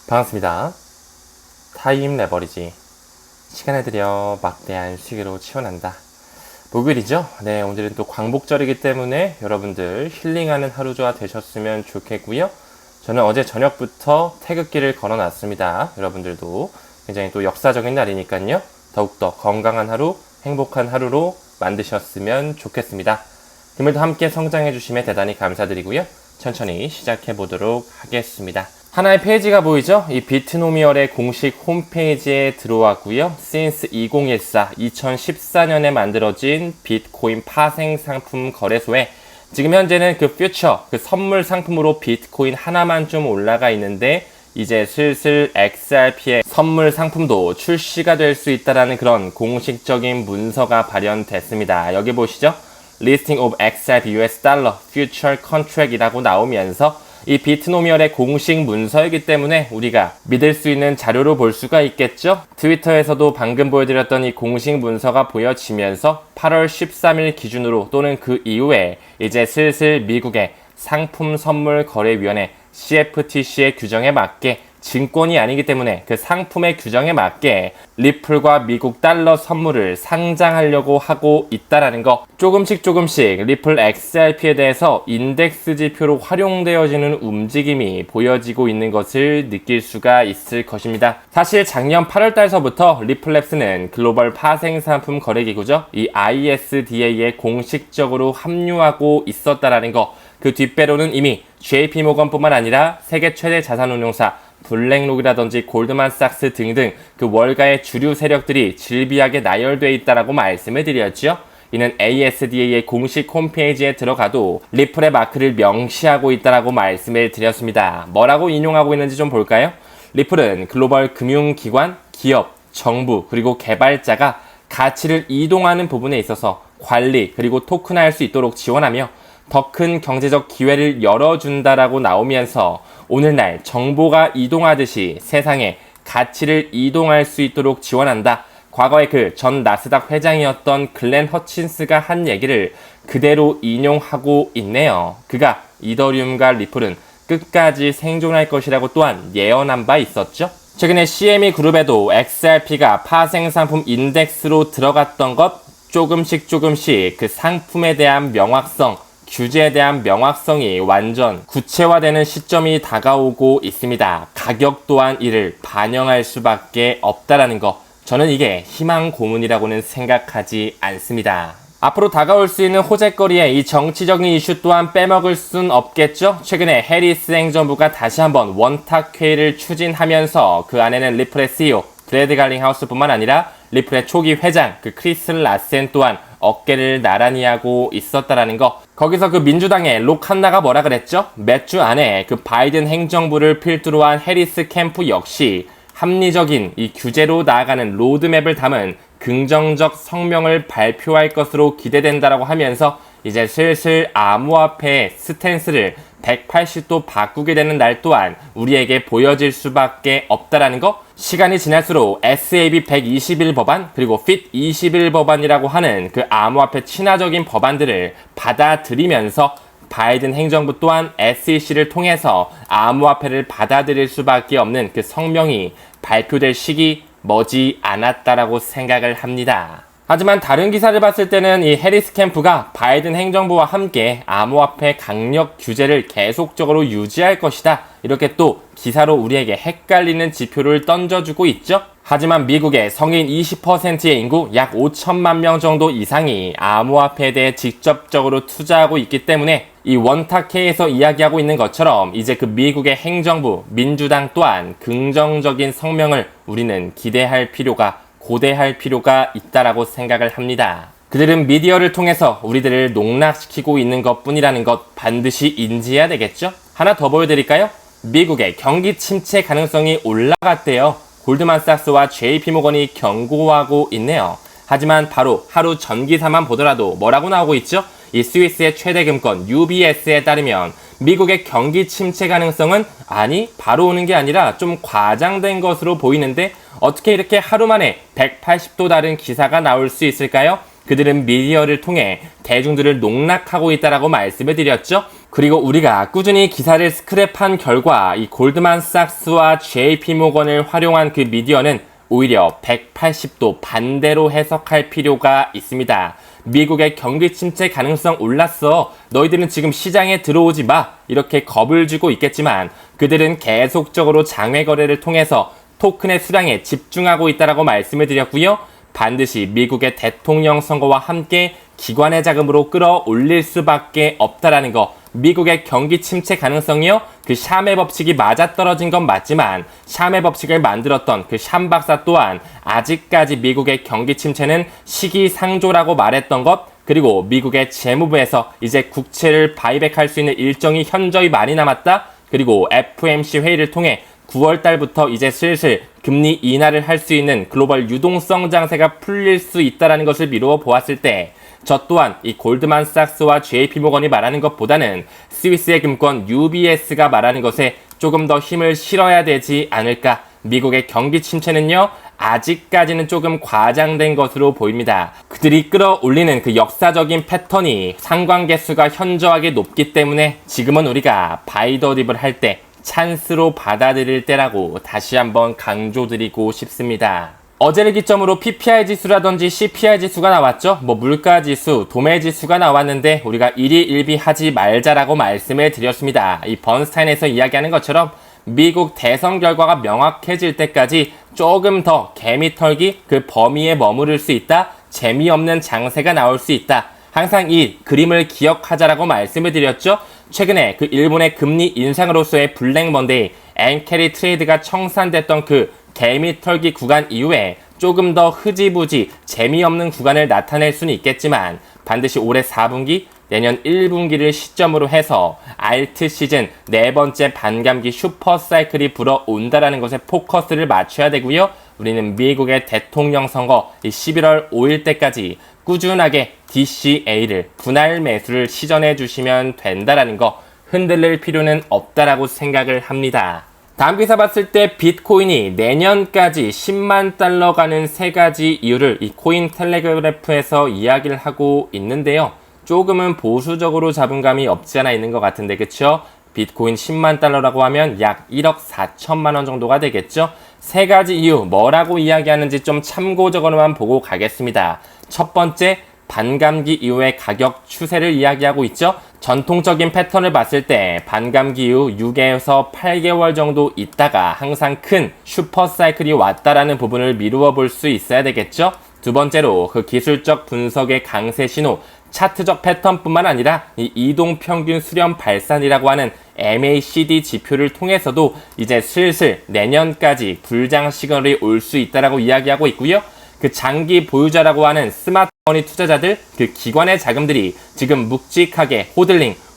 반갑습니다. 타임 레버리지. 시간을 들여 막대한 수익으로 치워낸다. 목요일이죠? 네, 오늘은 또 광복절이기 때문에 여러분들 힐링하는 하루가 되셨으면 좋겠고요. 저는 어제 저녁부터 태극기를 걸어놨습니다. 여러분들도 굉장히 또 역사적인 날이니까요. 더욱더 건강한 하루, 행복한 하루로 만드셨으면 좋겠습니다. 오늘도 함께 성장해 주시면 대단히 감사드리고요. 천천히 시작해 보도록 하겠습니다. 하나의 페이지가 보이죠? 이 비트노미얼의 공식 홈페이지에 들어왔고요. Since 2014년에 만들어진 비트코인 파생 상품 거래소에 지금 현재는 그 퓨처, 그 선물 상품으로 비트코인 하나만 좀 올라가 있는데 이제 슬슬 XRP의 선물 상품도 출시가 될 수 있다라는 그런 공식적인 문서가 발현됐습니다. 여기 보시죠. Listing of XRP US Dollar Future Contract이라고 나오면서 이 비트노미얼의 공식 문서이기 때문에 우리가 믿을 수 있는 자료로 볼 수가 있겠죠. 트위터에서도 방금 보여드렸던 이 공식 문서가 보여지면서 8월 13일 기준으로 또는 그 이후에 이제 슬슬 미국의 상품선물거래위원회 CFTC의 규정에 맞게 증권이 아니기 때문에 그 상품의 규정에 맞게 리플과 미국 달러 선물을 상장하려고 하고 있다라는 거, 조금씩 리플 XRP에 대해서 인덱스 지표로 활용되어지는 움직임이 보여지고 있는 것을 느낄 수가 있을 것입니다. 사실 작년 8월달서부터 리플랩스는 글로벌 파생 상품 거래기구죠. 이 ISDA에 공식적으로 합류하고 있었다라는 거, 그 뒷배로는 이미 JP모건뿐만 아니라 세계 최대 자산운용사 블랙록이라든지 골드만삭스 등등 그 월가의 주류 세력들이 질비하게 나열되어 있다라고 말씀을 드렸죠. 이는 ASDA의 공식 홈페이지에 들어가도 리플의 마크를 명시하고 있다라고 말씀을 드렸습니다. 뭐라고 인용하고 있는지 좀 볼까요? 리플은 글로벌 금융기관, 기업, 정부, 그리고 개발자가 가치를 이동하는 부분에 있어서 관리 그리고 토큰화할 수 있도록 지원하며 더 큰 경제적 기회를 열어준다라고 나오면서 오늘날 정보가 이동하듯이 세상에 가치를 이동할 수 있도록 지원한다. 과거에 그 전 나스닥 회장이었던 글렌 허친스가 한 얘기를 그대로 인용하고 있네요. 그가 이더리움과 리플은 끝까지 생존할 것이라고 또한 예언한 바 있었죠. 최근에 CME 그룹에도 XRP가 파생 상품 인덱스로 들어갔던 것, 조금씩 그 상품에 대한 명확성, 규제에 대한 명확성이 완전 구체화되는 시점이 다가오고 있습니다. 가격 또한 이를 반영할 수밖에 없다라는 거, 저는 이게 희망 고문이라고는 생각하지 않습니다. 앞으로 다가올 수 있는 호재거리에 이 정치적인 이슈 또한 빼먹을 순 없겠죠. 최근에 해리스 행정부가 다시 한번 원탁회의를 추진하면서 그 안에는 리플의 CEO 브래드 갈링하우스뿐만 아니라 리플의 초기 회장 그 크리스 라센 또한 어깨를 나란히 하고 있었다라는 거, 거기서 그 민주당의 록 한나가 뭐라 그랬죠? 몇 주 안에 그 바이든 행정부를 필두로 한 해리스 캠프 역시 합리적인 이 규제로 나아가는 로드맵을 담은 긍정적 성명을 발표할 것으로 기대된다라고 하면서 이제 슬슬 암호화폐의 스탠스를 180도 바꾸게 되는 날 또한 우리에게 보여질 수밖에 없다라는 거, 시간이 지날수록 SAB 121 법안 그리고 FIT 21 법안이라고 하는 그 암호화폐 친화적인 법안들을 받아들이면서 바이든 행정부 또한 SEC를 통해서 암호화폐를 받아들일 수밖에 없는 그 성명이 발표될 시기 머지 않았다라고 생각을 합니다. 하지만 다른 기사를 봤을 때는 이 해리스 캠프가 바이든 행정부와 함께 암호화폐 강력 규제를 계속적으로 유지할 것이다, 이렇게 또 기사로 우리에게 헷갈리는 지표를 던져주고 있죠. 하지만 미국의 성인 20%의 인구 약 5천만 명 정도 이상이 암호화폐에 대해 직접적으로 투자하고 있기 때문에 이 원탁회에서 이야기하고 있는 것처럼 이제 그 미국의 행정부, 민주당 또한 긍정적인 성명을 우리는 고대할 필요가 있다라고 생각을 합니다. 그들은 미디어를 통해서 우리들을 농락시키고 있는 것뿐이라는 것 반드시 인지해야 되겠죠? 하나 더 보여드릴까요? 미국의 경기 침체 가능성이 올라갔대요. 골드만삭스와 JP모건이 경고하고 있네요. 하지만 바로 하루 전 기사만 보더라도 뭐라고 나오고 있죠? 이 스위스의 최대 금권 UBS에 따르면 미국의 경기 침체 가능성은 바로 오는 게 아니라 좀 과장된 것으로 보이는데 어떻게 이렇게 하루 만에 180도 다른 기사가 나올 수 있을까요? 그들은 미디어를 통해 대중들을 농락하고 있다라고 말씀을 드렸죠. 그리고 우리가 꾸준히 기사를 스크랩한 결과 이 골드만삭스와 JP모건을 활용한 그 미디어는 오히려 180도 반대로 해석할 필요가 있습니다. 미국의 경기 침체 가능성 올랐어. 너희들은 지금 시장에 들어오지 마. 이렇게 겁을 주고 있겠지만 그들은 계속적으로 장외 거래를 통해서 토큰의 수량에 집중하고 있다라고 말씀을 드렸고요. 반드시 미국의 대통령 선거와 함께 기관의 자금으로 끌어올릴 수밖에 없다라는 거. 미국의 경기 침체 가능성이요? 그 샴의 법칙이 맞아떨어진 건 맞지만 샴의 법칙을 만들었던 그 샴 박사 또한 아직까지 미국의 경기 침체는 시기상조라고 말했던 것, 그리고 미국의 재무부에서 이제 국채를 바이백할 수 있는 일정이 현저히 많이 남았다. 그리고 FOMC 회의를 통해 9월 달부터 이제 슬슬 금리 인하를 할 수 있는 글로벌 유동성 장세가 풀릴 수 있다는 것을 미루어 보았을 때 저 또한 이 골드만삭스와 JP모건이 말하는 것보다는 스위스의 금권 UBS가 말하는 것에 조금 더 힘을 실어야 되지 않을까. 미국의 경기 침체는요, 아직까지는 조금 과장된 것으로 보입니다. 그들이 끌어올리는 그 역사적인 패턴이 상관계수가 현저하게 높기 때문에 지금은 우리가 바이더딥을 할 때 찬스로 받아들일 때라고 다시 한번 강조드리고 싶습니다. 어제를 기점으로 PPI 지수라든지 CPI 지수가 나왔죠. 물가 지수, 도매 지수가 나왔는데 우리가 일희일비하지 말자라고 말씀을 드렸습니다. 이 번스타인에서 이야기하는 것처럼 미국 대선 결과가 명확해질 때까지 조금 더 개미털기 그 범위에 머무를 수 있다. 재미없는 장세가 나올 수 있다. 항상 이 그림을 기억하자라고 말씀을 드렸죠. 최근에 그 일본의 금리 인상으로서의 블랙 먼데이, 엔캐리 트레이드가 청산됐던 그 개미털기 구간 이후에 조금 더 흐지부지 재미없는 구간을 나타낼 수는 있겠지만 반드시 올해 4분기, 내년 1분기를 시점으로 해서 알트 시즌 네 번째 반감기 슈퍼사이클이 불어온다라는 것에 포커스를 맞춰야 되고요. 우리는 미국의 대통령 선거 11월 5일 때까지 꾸준하게 DCA를 분할 매수를 시전해 주시면 된다라는 거 흔들릴 필요는 없다라고 생각을 합니다. 다음 기사 봤을 때 비트코인이 내년까지 10만 달러 가는 세 가지 이유를 이 코인 텔레그래프에서 이야기를 하고 있는데요. 조금은 보수적으로 잡은 감이 없지 않아 있는 것 같은데 그쵸? 비트코인 10만 달러라고 하면 약 1억 4천만 원 정도가 되겠죠? 세 가지 이유 뭐라고 이야기하는지 좀 참고적으로만 보고 가겠습니다. 첫 번째, 반감기 이후의 가격 추세를 이야기하고 있죠. 전통적인 패턴을 봤을 때 반감기 이후 6에서 8개월 정도 있다가 항상 큰 슈퍼사이클이 왔다라는 부분을 미루어 볼 수 있어야 되겠죠. 두 번째로 그 기술적 분석의 강세 신호, 차트적 패턴뿐만 아니라 이 이동평균 수렴 발산이라고 하는 MACD 지표를 통해서도 이제 슬슬 내년까지 불장 시그널이 올 수 있다라고 이야기하고 있고요. 그 장기 보유자라고 하는 스마트머니 투자자들, 그 기관의 자금들이 지금 묵직하게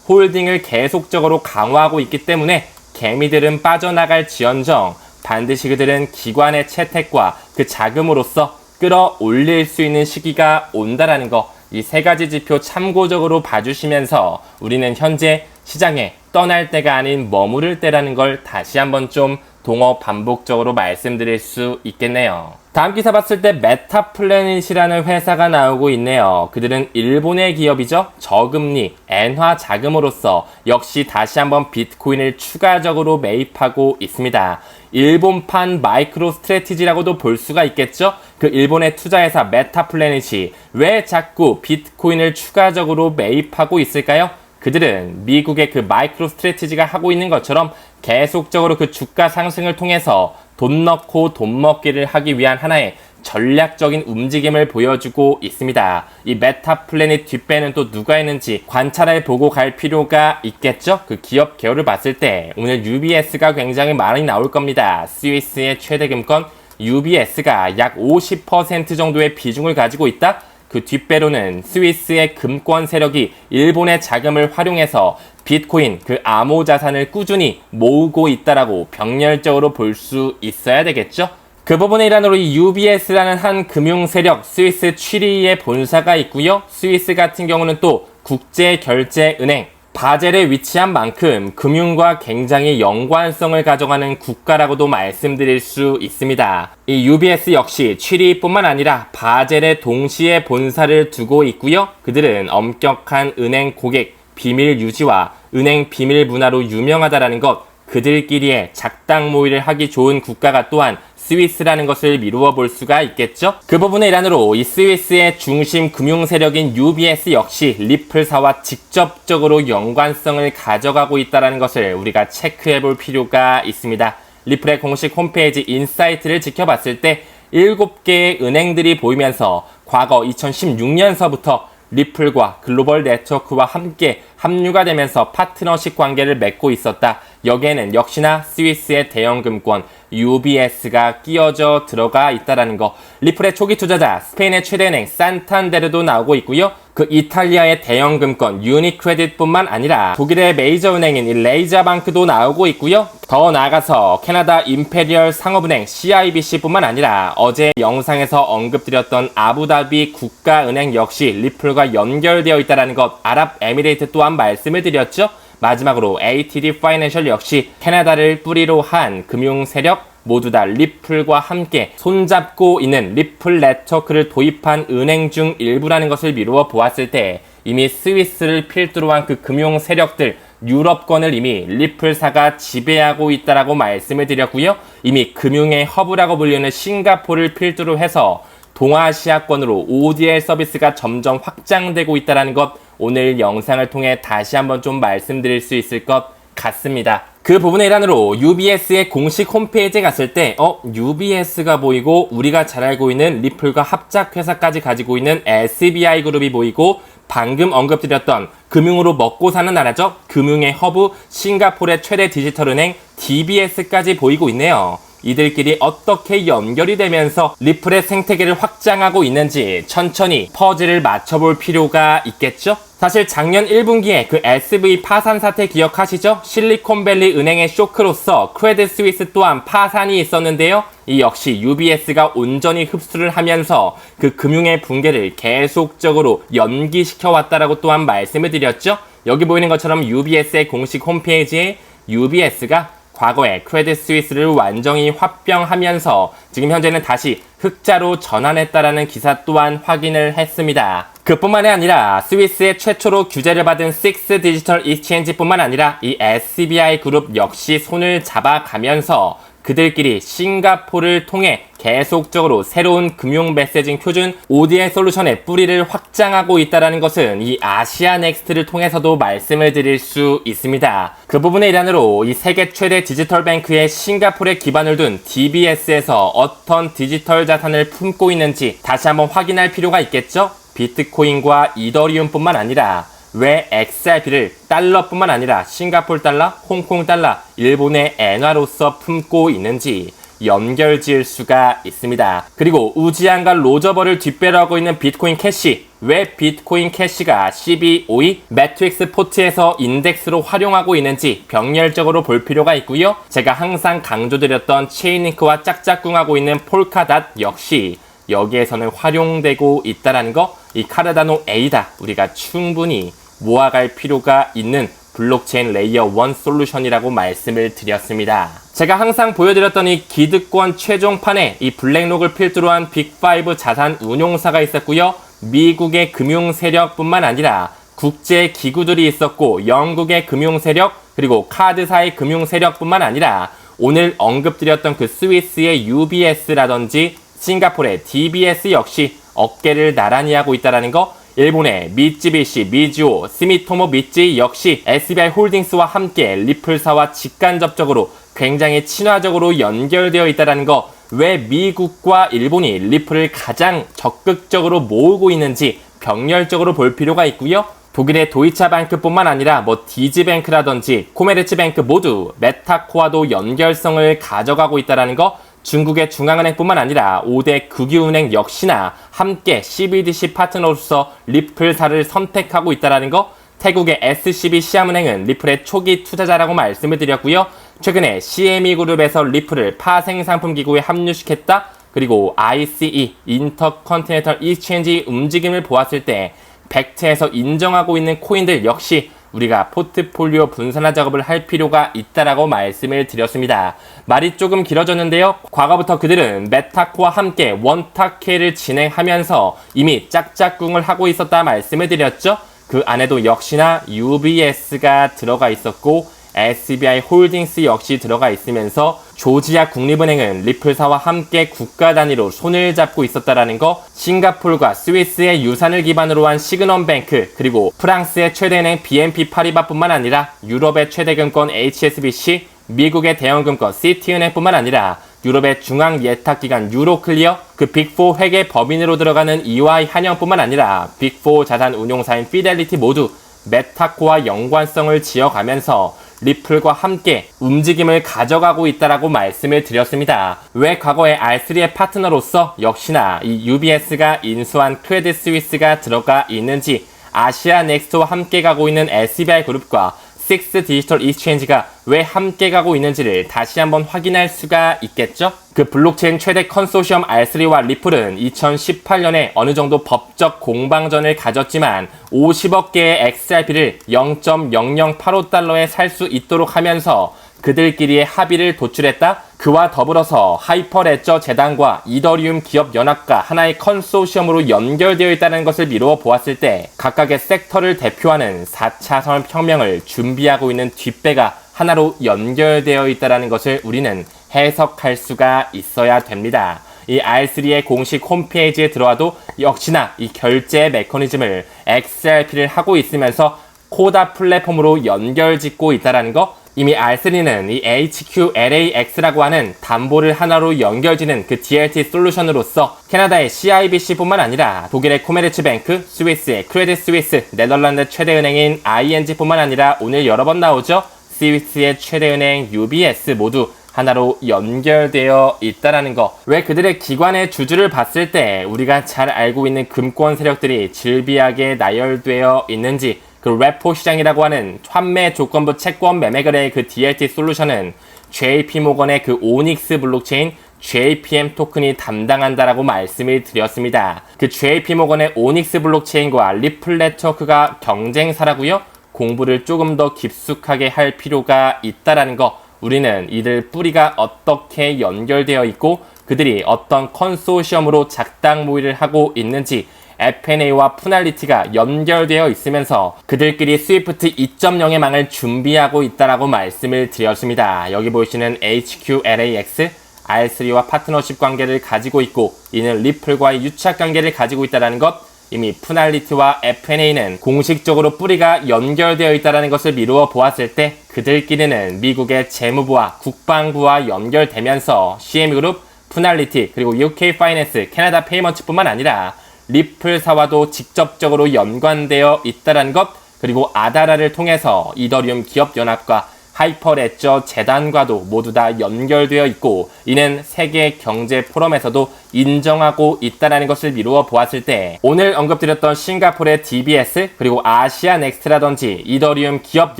홀딩을 계속적으로 강화하고 있기 때문에 개미들은 빠져나갈 지언정 반드시 그들은 기관의 채택과 그 자금으로서 끌어올릴 수 있는 시기가 온다라는 거, 이 세 가지 지표 참고적으로 봐주시면서 우리는 현재 시장에 떠날 때가 아닌 머무를 때라는 걸 다시 한번 좀 동어 반복적으로 말씀드릴 수 있겠네요. 다음 기사 봤을 때 메타플래닛이라는 회사가 나오고 있네요. 그들은 일본의 기업이죠. 저금리, 엔화 자금으로서 역시 다시 한번 비트코인을 추가적으로 매입하고 있습니다. 일본판 마이크로 스트래티지라고도 볼 수가 있겠죠. 그 일본의 투자회사 메타플래닛이 왜 자꾸 비트코인을 추가적으로 매입하고 있을까요? 그들은 미국의 그 마이크로 스트래티지가 하고 있는 것처럼 계속적으로 그 주가 상승을 통해서 돈 넣고 돈 먹기를 하기 위한 하나의 전략적인 움직임을 보여주고 있습니다. 이 메타플래닛 뒷배는 또 누가 있는지 관찰해 보고 갈 필요가 있겠죠? 그 기업 개요를 봤을 때 오늘 UBS가 굉장히 많이 나올 겁니다. 스위스의 최대 금권 UBS가 약 50% 정도의 비중을 가지고 있다? 그 뒷배로는 스위스의 금권 세력이 일본의 자금을 활용해서 비트코인 그 암호 자산을 꾸준히 모으고 있다라고 병렬적으로 볼 수 있어야 되겠죠. 그 부분의 일환으로 이 UBS라는 한 금융 세력 스위스 취리히의 본사가 있고요. 스위스 같은 경우는 또 국제결제은행 바젤에 위치한 만큼 금융과 굉장히 연관성을 가져가는 국가라고도 말씀드릴 수 있습니다. 이 UBS 역시 취리뿐만 아니라 바젤에 동시에 본사를 두고 있고요. 그들은 엄격한 은행 고객 비밀 유지와 은행 비밀 문화로 유명하다라는 것, 그들끼리의 작당 모의를 하기 좋은 국가가 또한 스위스라는 것을 미루어 볼 수가 있겠죠. 그 부분의 일환으로 이 스위스의 중심 금융 세력인 UBS 역시 리플사와 직접적으로 연관성을 가져가고 있다는 것을 우리가 체크해 볼 필요가 있습니다. 리플의 공식 홈페이지 인사이트를 지켜봤을 때 7개의 은행들이 보이면서 과거 2016년서부터 리플과 글로벌 네트워크와 함께 합류가 되면서 파트너십 관계를 맺고 있었다. 여기에는 역시나 스위스의 대형금권 UBS가 끼어져 들어가 있다는 거. 리플의 초기 투자자 스페인의 최대은행 산탄데르도 나오고 있고요. 그 이탈리아의 대형금권 유니크레딧뿐만 아니라 독일의 메이저 은행인 이 레이자방크도 나오고 있고요. 더 나아가서 캐나다 임페리얼 상업은행 CIBC뿐만 아니라 어제 영상에서 언급드렸던 아부다비 국가은행 역시 리플과 연결되어 있다는 것, 아랍에미레이트 또한 말씀을 드렸죠. 마지막으로 ATD 파이낸셜 역시 캐나다를 뿌리로 한 금융 세력, 모두 다 리플과 함께 손잡고 있는 리플 네트워크를 도입한 은행 중 일부라는 것을 미루어 보았을 때 이미 스위스를 필두로 한 그 금융 세력들, 유럽권을 이미 리플사가 지배하고 있다라고 말씀을 드렸고요. 이미 금융의 허브라고 불리는 싱가포르를 필두로 해서 동아시아권으로 ODL 서비스가 점점 확장되고 있다는 것, 오늘 영상을 통해 다시 한번 좀 말씀드릴 수 있을 것 같습니다. 그 부분의 일환으로 UBS의 공식 홈페이지에 갔을 때 UBS가 보이고 우리가 잘 알고 있는 리플과 합작회사까지 가지고 있는 SBI 그룹이 보이고 방금 언급드렸던 금융으로 먹고 사는 나라죠. 금융의 허브 싱가포르의 최대 디지털은행 DBS까지 보이고 있네요. 이들끼리 어떻게 연결이 되면서 리플의 생태계를 확장하고 있는지 천천히 퍼즐을 맞춰볼 필요가 있겠죠? 사실 작년 1분기에 그 SV 파산 사태 기억하시죠? 실리콘밸리 은행의 쇼크로서 크레딧 스위스 또한 파산이 있었는데요. 이 역시 UBS가 온전히 흡수를 하면서 그 금융의 붕괴를 계속적으로 연기시켜 왔다라고 또한 말씀을 드렸죠. 여기 보이는 것처럼 UBS의 공식 홈페이지에 UBS가 과거에 크레딧 스위스를 완전히 합병하면서 지금 현재는 다시 흑자로 전환했다라는 기사 또한 확인을 했습니다. 그뿐만이 아니라 스위스의 최초로 규제를 받은 식스 디지털 익스체인지뿐만 아니라 이 SBI 그룹 역시 손을 잡아가면서 그들끼리 싱가포르를 통해 계속적으로 새로운 금융 메시징 표준 ODL 솔루션의 뿌리를 확장하고 있다는 것은 이 아시아넥스트를 통해서도 말씀을 드릴 수 있습니다. 그 부분의 일환으로 이 세계 최대 디지털 뱅크의 싱가포르에 기반을 둔 DBS에서 어떤 디지털 자산을 품고 있는지 다시 한번 확인할 필요가 있겠죠? 비트코인과 이더리움뿐만 아니라 왜 XRP를 달러뿐만 아니라 싱가포르 달러, 홍콩 달러, 일본의 엔화로서 품고 있는지 연결지을 수가 있습니다. 그리고 우지안과 로저버를 뒷배로하고 있는 비트코인 캐시, 왜 비트코인 캐시가 CBOE 매트릭스 포트에서 인덱스로 활용하고 있는지 병렬적으로 볼 필요가 있고요. 제가 항상 강조드렸던 체인링크와 짝짝꿍하고 있는 폴카닷 역시 여기에서는 활용되고 있다는 거, 이 카르다노 A다 우리가 충분히 모아갈 필요가 있는 블록체인 레이어 1 솔루션이라고 말씀을 드렸습니다. 제가 항상 보여드렸던 이 기득권 최종판에 이 블랙록을 필두로 한 빅5 자산 운용사가 있었고요. 미국의 금융 세력뿐만 아니라 국제 기구들이 있었고 영국의 금융 세력 그리고 카드사의 금융 세력뿐만 아니라 오늘 언급드렸던 그 스위스의 UBS라든지 싱가포르의 DBS 역시 어깨를 나란히 하고 있다는 거, 일본의 미쯔비시, 미즈호, 스미토모 미쯔 역시 SBI 홀딩스와 함께 리플사와 직간접적으로 굉장히 친화적으로 연결되어 있다는 거, 왜 미국과 일본이 리플을 가장 적극적으로 모으고 있는지 병렬적으로 볼 필요가 있고요. 독일의 도이차뱅크뿐만 아니라 디지뱅크라든지 코메르츠뱅크 모두 메타코와도 연결성을 가져가고 있다는 거, 중국의 중앙은행뿐만 아니라 5대 국유은행 역시나 함께 CBDC 파트너로서 리플사를 선택하고 있다는 거, 태국의 SCB 시암은행은 리플의 초기 투자자라고 말씀을 드렸고요. 최근에 CME 그룹에서 리플을 파생상품기구에 합류시켰다. 그리고 ICE 인터컨티넨털 익스체인지 움직임을 보았을 때 팩트에서 인정하고 있는 코인들 역시 우리가 포트폴리오 분산화 작업을 할 필요가 있다라고 말씀을 드렸습니다. 말이 조금 길어졌는데요. 과거부터 그들은 메타코와 함께 원탁회를 진행하면서 이미 짝짝꿍을 하고 있었다 말씀을 드렸죠. 그 안에도 역시나 UBS가 들어가 있었고 SBI 홀딩스 역시 들어가 있으면서 조지아 국립은행은 리플사와 함께 국가 단위로 손을 잡고 있었다라는 거, 싱가폴과 스위스의 유산을 기반으로 한 시그넘뱅크, 그리고 프랑스의 최대은행 BNP 파리바뿐만 아니라 유럽의 최대금권 HSBC, 미국의 대형금권 시티은행뿐만 아니라 유럽의 중앙예탁기관 유로클리어, 그 빅4 회계 법인으로 들어가는 EY 한영뿐만 아니라 빅4 자산 운용사인 피델리티 모두 메타코와 연관성을 지어가면서 리플과 함께 움직임을 가져가고 있다라고 말씀을 드렸습니다. 왜 과거에 R3의 파트너로서 역시나 이 UBS가 인수한 크레딧 스위스가 들어가 있는지, 아시아 넥스트와 함께 가고 있는 SBI 그룹과 식스 디지털 익스체인지가 왜 함께 가고 있는지를 다시 한번 확인할 수가 있겠죠? 그 블록체인 최대 컨소시엄 R3와 리플은 2018년에 어느 정도 법적 공방전을 가졌지만 50억 개의 XRP를 0.0085달러에 살 수 있도록 하면서 그들끼리의 합의를 도출했다. 그와 더불어서 하이퍼레저 재단과 이더리움 기업 연합과 하나의 컨소시엄으로 연결되어 있다는 것을 미루어 보았을 때 각각의 섹터를 대표하는 4차 산업혁명을 준비하고 있는 뒷배가 하나로 연결되어 있다는 것을 우리는 해석할 수가 있어야 됩니다. 이 R3의 공식 홈페이지에 들어와도 역시나 이 결제 메커니즘을 XRP를 하고 있으면서 코다 플랫폼으로 연결짓고 있다는 거, 이미 R3는 이 HQLAX라고 하는 담보를 하나로 연결지는 그 DLT 솔루션으로서 캐나다의 CIBC뿐만 아니라 독일의 코메르츠뱅크, 스위스의 크레딧 스위스, 네덜란드 최대은행인 ING뿐만 아니라 오늘 여러 번 나오죠. 스위스의 최대은행 UBS 모두 하나로 연결되어 있다라는 거. 왜 그들의 기관의 주주를 봤을 때 우리가 잘 알고 있는 금권 세력들이 질비하게 나열되어 있는지, 그 레포 시장이라고 하는 환매 조건부 채권 매매 거래의 그 DLT 솔루션은 JP모건의 그 오닉스 블록체인 JPM 토큰이 담당한다라고 말씀을 드렸습니다. 그 JP모건의 오닉스 블록체인과 리플 네트워크가 경쟁사라고요? 공부를 조금 더 깊숙하게 할 필요가 있다라는 거. 우리는 이들 뿌리가 어떻게 연결되어 있고 그들이 어떤 컨소시엄으로 작당 모의를 하고 있는지, FNA와 푸날리티가 연결되어 있으면서 그들끼리 스위프트 2.0의 망을 준비하고 있다라고 말씀을 드렸습니다. 여기 보시는 HQLAX, R3와 파트너십 관계를 가지고 있고 이는 리플과의 유착 관계를 가지고 있다는 것, 이미 푸날리티와 FNA는 공식적으로 뿌리가 연결되어 있다는 것을 미루어 보았을 때 그들끼리는 미국의 재무부와 국방부와 연결되면서 CM그룹, 푸날리티, 그리고 UK 파이낸스, 캐나다 페이먼트뿐만 아니라 리플사와도 직접적으로 연관되어 있다는 것, 그리고 아다라를 통해서 이더리움 기업 연합과 하이퍼레저 재단과도 모두 다 연결되어 있고 이는 세계 경제 포럼에서도 인정하고 있다는 것을 미루어 보았을 때 오늘 언급드렸던 싱가포르의 DBS, 그리고 아시아 넥스트라든지 이더리움 기업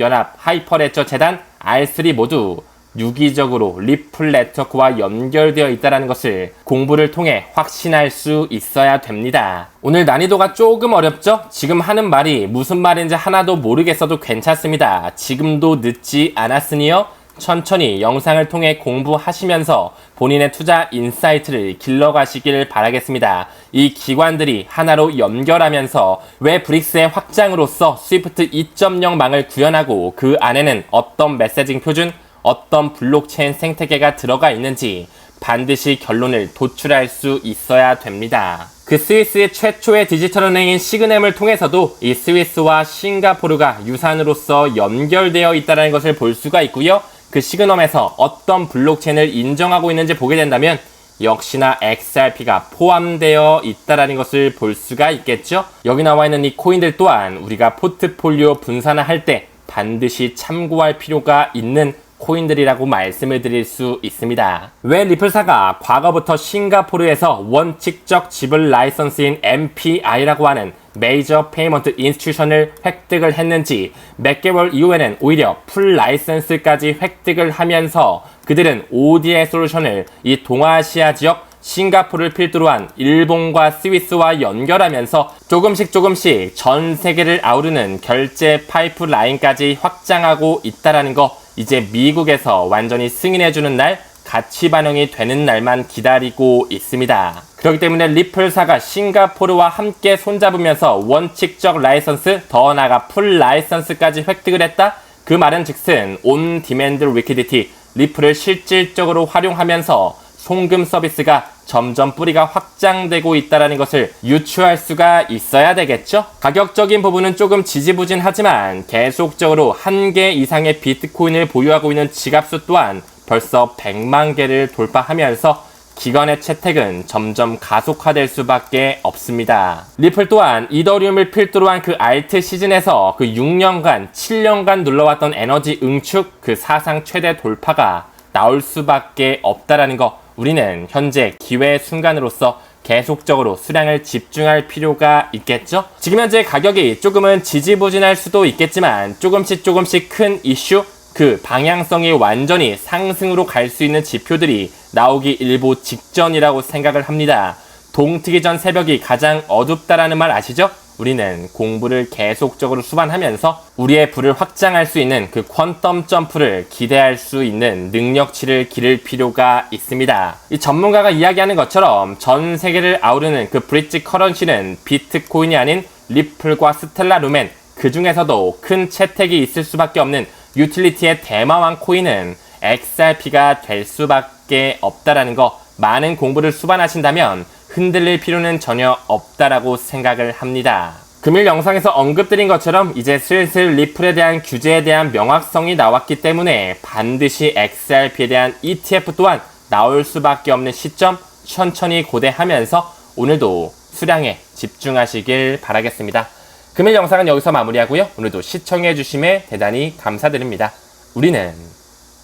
연합, 하이퍼레저 재단, R3 모두 유기적으로 리플 네트워크와 연결되어 있다는 것을 공부를 통해 확신할 수 있어야 됩니다. 오늘 난이도가 조금 어렵죠? 지금 하는 말이 무슨 말인지 하나도 모르겠어도 괜찮습니다. 지금도 늦지 않았으니요. 천천히 영상을 통해 공부하시면서 본인의 투자 인사이트를 길러가시길 바라겠습니다. 이 기관들이 하나로 연결하면서 왜 브릭스의 확장으로서 스위프트 2.0 망을 구현하고 그 안에는 어떤 메시징 표준, 어떤 블록체인 생태계가 들어가 있는지 반드시 결론을 도출할 수 있어야 됩니다. 그 스위스의 최초의 디지털 은행인 시그넴을 통해서도 이 스위스와 싱가포르가 유산으로서 연결되어 있다는 것을 볼 수가 있고요. 그 시그넘에서 어떤 블록체인을 인정하고 있는지 보게 된다면 역시나 XRP가 포함되어 있다는 것을 볼 수가 있겠죠. 여기 나와 있는 이 코인들 또한 우리가 포트폴리오 분산화할 때 반드시 참고할 필요가 있는 코인들이라고 말씀을 드릴 수 있습니다. 왜 리플사가 과거부터 싱가포르에서 원칙적 지불 라이선스인 MPI라고 하는 메이저 페이먼트 인스티튜션을 획득을 했는지, 몇 개월 이후에는 오히려 풀 라이선스까지 획득을 하면서 그들은 ODI 솔루션을 이 동아시아 지역 싱가포르를 필두로 한 일본과 스위스와 연결하면서 조금씩 전 세계를 아우르는 결제 파이프라인까지 확장하고 있다라는 거, 이제 미국에서 완전히 승인해주는 날, 가치 반영이 되는 날만 기다리고 있습니다. 그렇기 때문에 리플사가 싱가포르와 함께 손잡으면서 원칙적 라이선스, 더 나아가 풀 라이선스까지 획득을 했다? 그 말은 즉슨 온 디맨드 리퀴디티, 리플을 실질적으로 활용하면서 송금 서비스가 점점 뿌리가 확장되고 있다는 것을 유추할 수가 있어야 되겠죠? 가격적인 부분은 조금 지지부진하지만 계속적으로 1개 이상의 비트코인을 보유하고 있는 지갑수 또한 벌써 100만 개를 돌파하면서 기관의 채택은 점점 가속화될 수밖에 없습니다. 리플 또한 이더리움을 필두로 한 그 알트 시즌에서 그 6년간, 7년간 눌러왔던 에너지 응축, 그 사상 최대 돌파가 나올 수밖에 없다라는 거, 우리는 현재 기회의 순간으로서 계속적으로 수량을 집중할 필요가 있겠죠? 지금 현재 가격이 조금은 지지부진할 수도 있겠지만 조금씩 큰 이슈, 그 방향성이 완전히 상승으로 갈 수 있는 지표들이 나오기 일보 직전이라고 생각을 합니다. 동트기 전 새벽이 가장 어둡다라는 말 아시죠? 우리는 공부를 계속적으로 수반하면서 우리의 부를 확장할 수 있는 그 퀀텀 점프를 기대할 수 있는 능력치를 기를 필요가 있습니다. 이 전문가가 이야기하는 것처럼 전 세계를 아우르는 그 브릿지 커런시는 비트코인이 아닌 리플과 스텔라 루멘, 그 중에서도 큰 채택이 있을 수밖에 없는 유틸리티의 대마왕 코인은 XRP가 될 수밖에 없다라는 거, 많은 공부를 수반하신다면 흔들릴 필요는 전혀 없다라고 생각을 합니다. 금일 영상에서 언급드린 것처럼 이제 슬슬 리플에 대한 규제에 대한 명확성이 나왔기 때문에 반드시 XRP에 대한 ETF 또한 나올 수밖에 없는 시점, 천천히 고대하면서 오늘도 수량에 집중하시길 바라겠습니다. 금일 영상은 여기서 마무리하고요. 오늘도 시청해주심에 대단히 감사드립니다. 우리는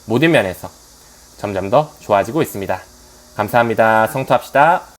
모든 면에서 점점 더 좋아지고 있습니다. 감사합니다. 성투합시다.